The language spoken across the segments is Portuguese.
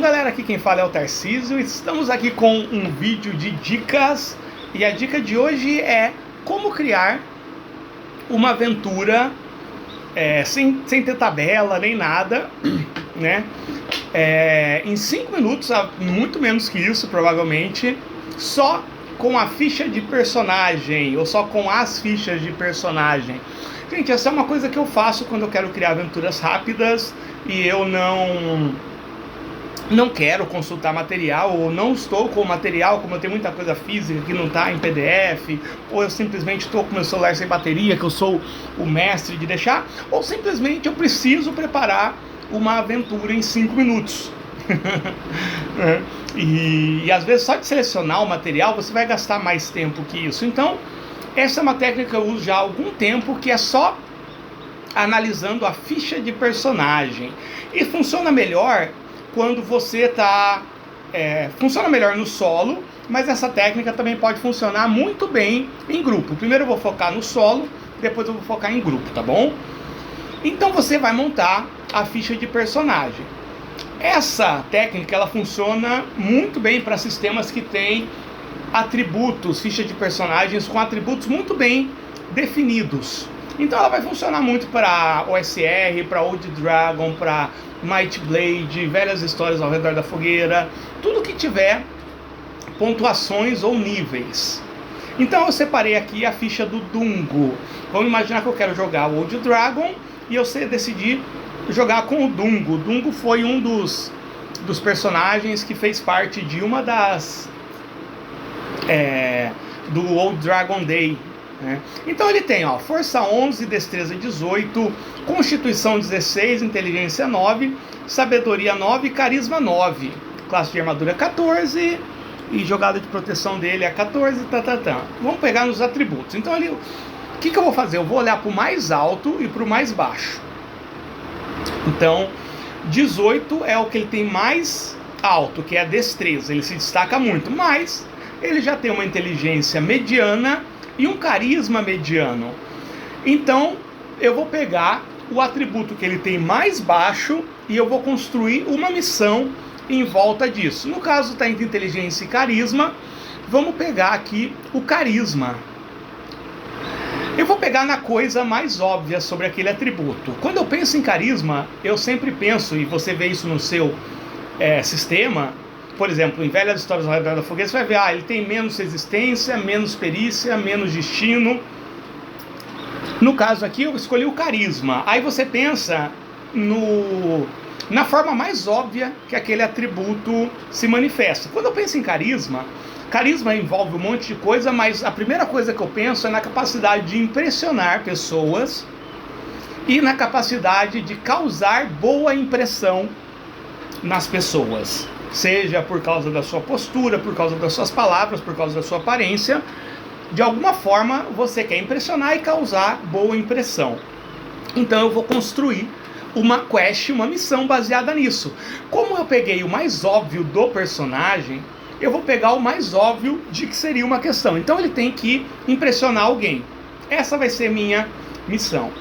galera, aqui quem fala é o Tarcísio. Estamos aqui com um vídeo de dicas. E a dica de hoje é como criar uma aventura sem ter tabela nem nada, né? Em 5 minutos, muito menos que isso provavelmente, só com a ficha de personagem, ou só com as fichas de personagem. Gente, essa é uma coisa que eu faço quando eu quero criar aventuras rápidas e eu não quero consultar material, ou não estou com o material, como eu tenho muita coisa física que não está em PDF, ou eu simplesmente estou com meu celular sem bateria, que eu sou o mestre de deixar, ou simplesmente eu preciso preparar uma aventura em 5 minutos. e às vezes só de selecionar o material você vai gastar mais tempo que isso. Então essa é uma técnica que eu uso já há algum tempo, que é só analisando a ficha de personagem, e funciona melhor quando você está funciona melhor no solo, mas essa técnica também pode funcionar muito bem em grupo. Primeiro eu vou focar no solo, depois eu vou focar em grupo, tá bom? Então você vai montar a ficha de personagem. Essa técnica ela funciona muito bem para sistemas que têm atributos, ficha de personagens com atributos muito bem definidos. Então ela vai funcionar muito para OSR, para Old Dragon, para Might Blade, Velhas Histórias ao Redor da Fogueira, tudo que tiver pontuações ou níveis. Então eu separei aqui a ficha do Dungo. Vamos imaginar que eu quero jogar o Old Dragon e eu decidi jogar com o Dungo. O Dungo foi um dos personagens que fez parte de uma das do Old Dragon Day, né? Então ele tem força 11, destreza 18, constituição 16, inteligência 9, sabedoria 9, carisma 9, classe de armadura 14 e jogada de proteção dele é 14. Vamos pegar nos atributos. Então o que eu vou fazer? Eu vou olhar para o mais alto e para o mais baixo. Então 18 é o que ele tem mais alto, que é a destreza. Ele se destaca muito, mas ele já tem uma inteligência mediana e um carisma mediano. Então eu vou pegar o atributo que ele tem mais baixo e eu vou construir uma missão em volta disso. No caso está entre inteligência e carisma, vamos pegar aqui o carisma. Eu vou pegar na coisa mais óbvia sobre aquele atributo. Quando eu penso em carisma, eu sempre penso, e você vê isso no seu sistema, por exemplo, em Velhas Histórias ao Redor da Fogueira, você vai ver, ele tem menos resistência, menos perícia, menos destino. No caso aqui, eu escolhi o carisma. Aí você pensa na forma mais óbvia que aquele atributo se manifesta. Quando eu penso em carisma envolve um monte de coisa, mas a primeira coisa que eu penso é na capacidade de impressionar pessoas e na capacidade de causar boa impressão nas pessoas. Seja por causa da sua postura, por causa das suas palavras, por causa da sua aparência. De alguma forma você quer impressionar e causar boa impressão. Então eu vou construir uma quest, uma missão baseada nisso. Como eu peguei o mais óbvio do personagem, eu vou pegar o mais óbvio de que seria uma questão. Então ele tem que impressionar alguém. Essa vai ser minha missão.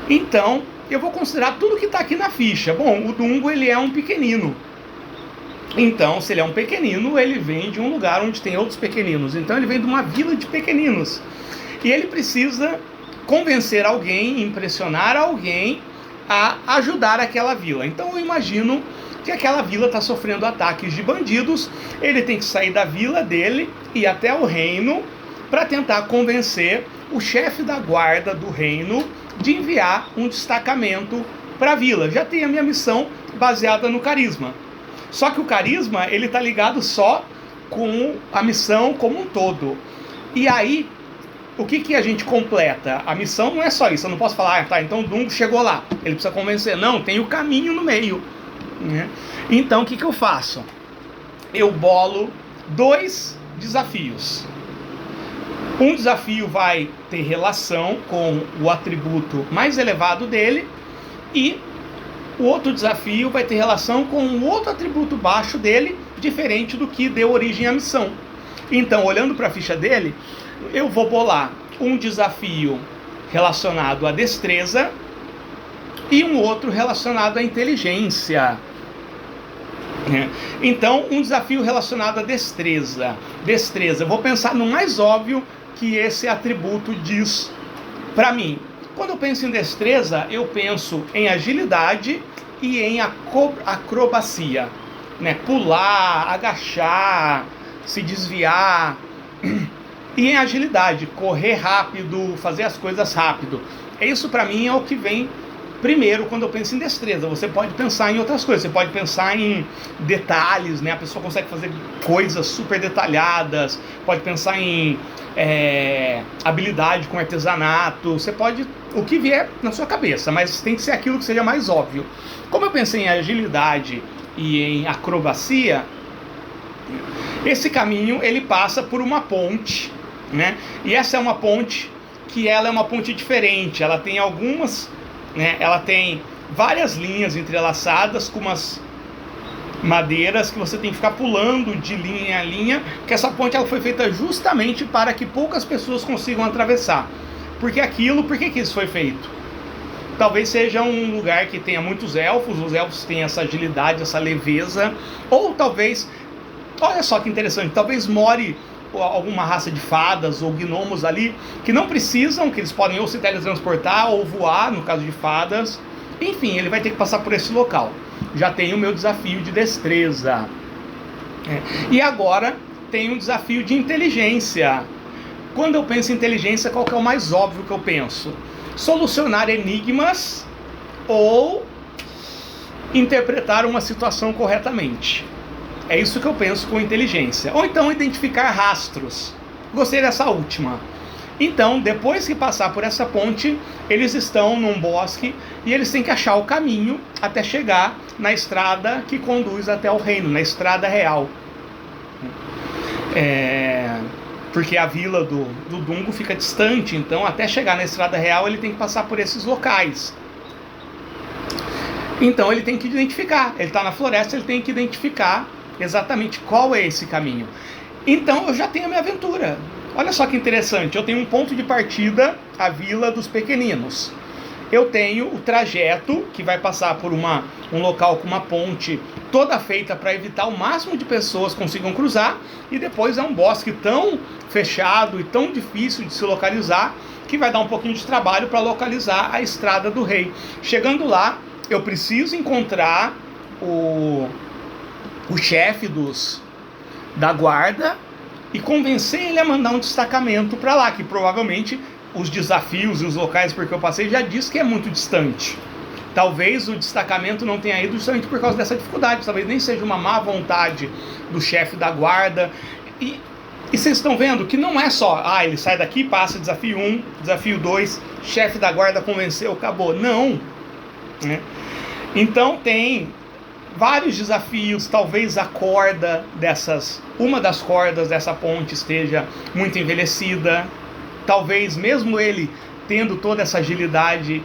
Então eu vou considerar tudo que está aqui na ficha. Bom, o Dungo ele é um pequenino. Então, se ele é um pequenino, ele vem de um lugar onde tem outros pequeninos. Então ele vem de uma vila de pequeninos. E ele precisa convencer alguém, impressionar alguém a ajudar aquela vila. Então eu imagino que aquela vila está sofrendo ataques de bandidos. Ele tem que sair da vila dele e ir até o reino para tentar convencer o chefe da guarda do reino de enviar um destacamento para a vila. Já tem a minha missão baseada no carisma. Só que o carisma, ele está ligado só com a missão como um todo. E aí, o que a gente completa? A missão não é só isso. Eu não posso falar, então o Dungo chegou lá, ele precisa convencer. Não, tem o caminho no meio, né? Então, o que eu faço? Eu bolo 2 desafios. Um desafio vai ter relação com o atributo mais elevado dele, e o outro desafio vai ter relação com um outro atributo baixo dele, diferente do que deu origem à missão. Então, olhando para a ficha dele, eu vou bolar um desafio relacionado à destreza e um outro relacionado à inteligência. Então, um desafio relacionado à destreza. Destreza, eu vou pensar no mais óbvio que esse atributo diz para mim. Quando eu penso em destreza, eu penso em agilidade e em acrobacia, né? Pular, agachar, se desviar. E em agilidade, correr rápido, fazer as coisas rápido. Isso para mim é o que vem primeiro quando eu penso em destreza. Você pode pensar em outras coisas, você pode pensar em detalhes, né? A pessoa consegue fazer coisas super detalhadas, pode pensar em habilidade com artesanato, você pode, o que vier na sua cabeça, mas tem que ser aquilo que seja mais óbvio. Como eu pensei em agilidade e em acrobacia, esse caminho ele passa por uma ponte, né? E essa é uma ponte que ela é uma ponte diferente, ela tem algumas, né? Ela tem várias linhas entrelaçadas com umas madeiras que você tem que ficar pulando de linha a linha, que essa ponte ela foi feita justamente para que poucas pessoas consigam atravessar. Por que isso foi feito? Talvez seja um lugar que tenha muitos elfos, os elfos têm essa agilidade, essa leveza, ou talvez, olha só que interessante, talvez more alguma raça de fadas ou gnomos ali, que não precisam, que eles podem ou se teletransportar ou voar, no caso de fadas. Enfim, ele vai ter que passar por esse local. Já tem o meu desafio de destreza. E agora tem um desafio de inteligência. Quando eu penso em inteligência, qual que é o mais óbvio que eu penso? Solucionar enigmas ou interpretar uma situação corretamente. É isso que eu penso com inteligência. Ou então identificar rastros. Gostei dessa última. Então, depois que passar por essa ponte, eles estão num bosque e eles têm que achar o caminho até chegar na estrada que conduz até o reino, na estrada real. Porque a vila do Dungo fica distante, então até chegar na estrada real ele tem que passar por esses locais. Então ele tem que identificar, ele está na floresta, ele tem que identificar exatamente qual é esse caminho. Então eu já tenho a minha aventura. Olha só que interessante, eu tenho um ponto de partida, a Vila dos Pequeninos. Eu tenho o trajeto, que vai passar por um local com uma ponte toda feita para evitar o máximo de pessoas consigam cruzar, e depois é um bosque tão fechado e tão difícil de se localizar, que vai dar um pouquinho de trabalho para localizar a Estrada do Rei. Chegando lá, eu preciso encontrar o chefe da guarda e convencer ele a mandar um destacamento para lá, que provavelmente os desafios e os locais porque eu passei já diz que é muito distante. Talvez o destacamento não tenha ido justamente por causa dessa dificuldade, talvez nem seja uma má vontade do chefe da guarda. E vocês estão vendo que não é só, ele sai daqui, passa desafio 1, desafio 2, chefe da guarda convenceu, acabou. Não, né? Então tem vários desafios, talvez a corda uma das cordas dessa ponte esteja muito envelhecida, talvez mesmo ele tendo toda essa agilidade,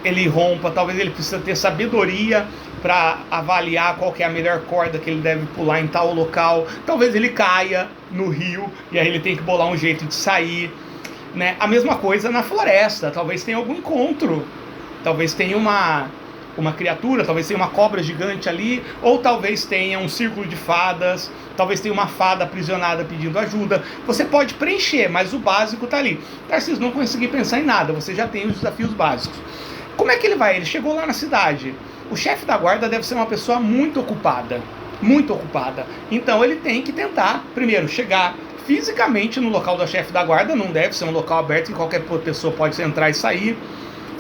ele rompa, talvez ele precisa ter sabedoria para avaliar qual que é a melhor corda que ele deve pular em tal local, talvez ele caia no rio e aí ele tem que bolar um jeito de sair, né? A mesma coisa na floresta, talvez tenha algum encontro, talvez tenha uma criatura, talvez tenha uma cobra gigante ali, ou talvez tenha um círculo de fadas, talvez tenha uma fada aprisionada pedindo ajuda. Você pode preencher, mas o básico está ali. Tarcísio, não consegui pensar em nada, você já tem os desafios básicos. Como é que ele vai? Ele chegou lá na cidade. O chefe da guarda deve ser uma pessoa muito ocupada. Muito ocupada. Então ele tem que tentar, primeiro, chegar fisicamente no local do chefe da guarda. Não deve ser um local aberto que qualquer pessoa pode entrar e sair.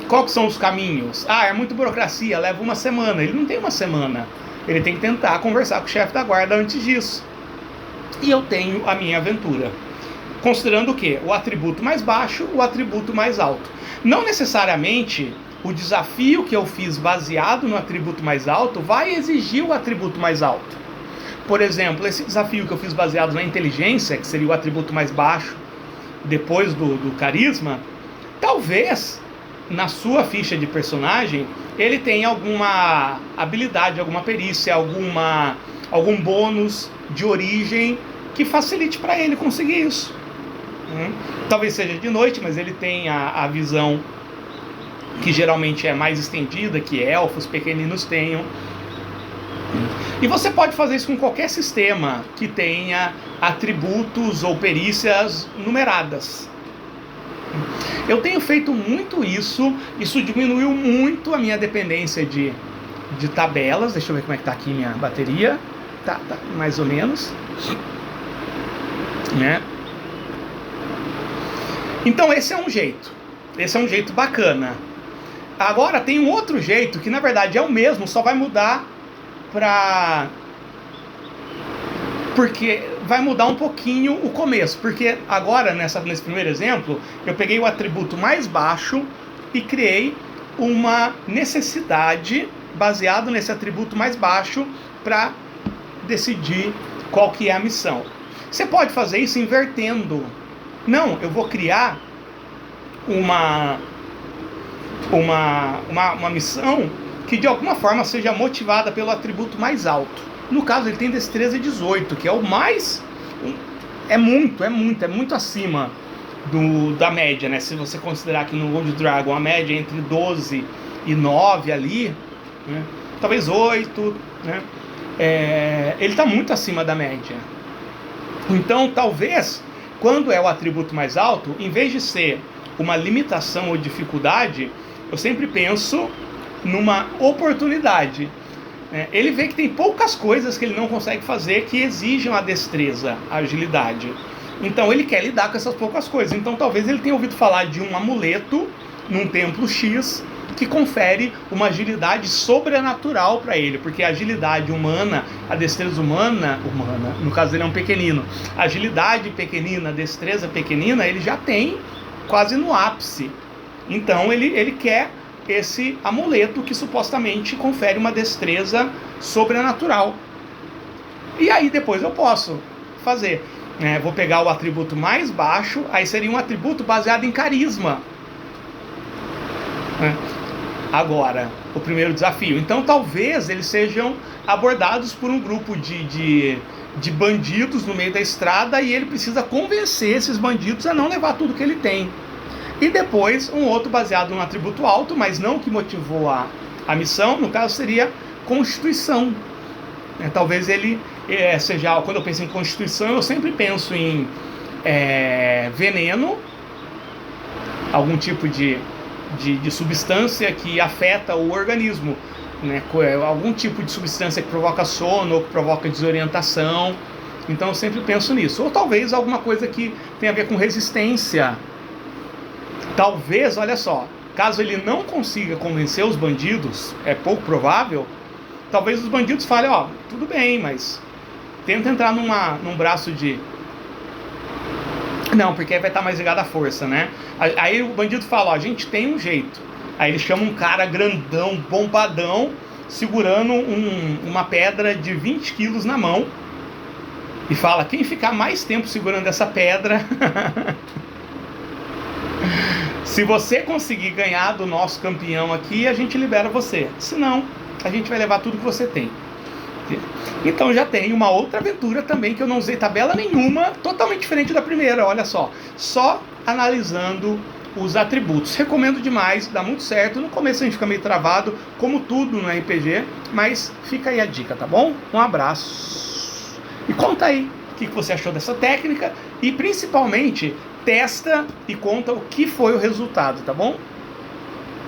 Quais são os caminhos? É muito burocracia, leva uma semana. Ele não tem uma semana. Ele tem que tentar conversar com o chefe da guarda antes disso. E eu tenho a minha aventura. Considerando o quê? O atributo mais baixo, o atributo mais alto. Não necessariamente o desafio que eu fiz baseado no atributo mais alto vai exigir o atributo mais alto. Por exemplo, esse desafio que eu fiz baseado na inteligência, que seria o atributo mais baixo, depois do carisma, talvez na sua ficha de personagem ele tenha alguma habilidade, alguma perícia, algum bônus de origem que facilite para ele conseguir isso. Talvez seja de noite, mas ele tem a visão que geralmente é mais estendida, que elfos pequeninos tenham. E você pode fazer isso com qualquer sistema que tenha atributos ou perícias numeradas. Eu tenho feito muito isso diminuiu muito a minha dependência de tabelas. Deixa eu ver como é que tá aqui minha bateria. Tá mais ou menos, né? Então esse é um jeito bacana. Agora tem um outro jeito que na verdade é o mesmo, só vai mudar porque vai mudar um pouquinho o começo, porque agora nesse primeiro exemplo eu peguei o atributo mais baixo e criei uma necessidade baseado nesse atributo mais baixo para decidir qual que é a missão. Você pode fazer isso invertendo. Não, eu vou criar uma missão que de alguma forma seja motivada pelo atributo mais alto. No caso ele tem destreza 18, que é o mais... É muito acima da média, né? Se você considerar que no Gold Dragon a média é entre 12 e 9 ali, né? Talvez 8, né? Ele está muito acima da média. Então talvez, quando é o atributo mais alto, em vez de ser uma limitação ou dificuldade, eu sempre penso numa oportunidade. Ele vê que tem poucas coisas que ele não consegue fazer que exijam a destreza, a agilidade. Então ele quer lidar com essas poucas coisas. Então talvez ele tenha ouvido falar de um amuleto num templo X que confere uma agilidade sobrenatural para ele, porque a agilidade humana, a destreza humana, no caso dele é um pequenino, a agilidade pequenina, a destreza pequenina, ele já tem quase no ápice. Então ele quer esse amuleto que supostamente confere uma destreza sobrenatural. E aí depois eu posso fazer, vou pegar o atributo mais baixo, aí seria um atributo baseado em carisma. Agora, o primeiro desafio. Então talvez eles sejam abordados por um grupo de bandidos no meio da estrada e ele precisa convencer esses bandidos a não levar tudo que ele tem. E depois um outro baseado num atributo alto, mas não que motivou a missão, no caso seria Constituição. Talvez ele seja, quando eu penso em Constituição, eu sempre penso em veneno, algum tipo de substância que afeta o organismo, né? Algum tipo de substância que provoca sono ou que provoca desorientação. Então eu sempre penso nisso. Ou talvez alguma coisa que tenha a ver com resistência. Talvez, olha só, caso ele não consiga convencer os bandidos, é pouco provável, talvez os bandidos falem, tudo bem, mas tenta entrar num braço de... Não, porque aí vai estar mais ligado à força, né? Aí o bandido fala, a gente tem um jeito. Aí ele chama um cara grandão, bombadão, segurando uma pedra de 20 quilos na mão e fala, quem ficar mais tempo segurando essa pedra... Se você conseguir ganhar do nosso campeão aqui, a gente libera você. Se não, a gente vai levar tudo que você tem. Então já tem uma outra aventura também que eu não usei tabela nenhuma, totalmente diferente da primeira, olha só analisando os atributos. Recomendo demais, dá muito certo. No começo a gente fica meio travado, como tudo no RPG, mas fica aí a dica, tá bom? Um abraço. E conta aí o que você achou dessa técnica e principalmente testa e conta o que foi o resultado, tá bom?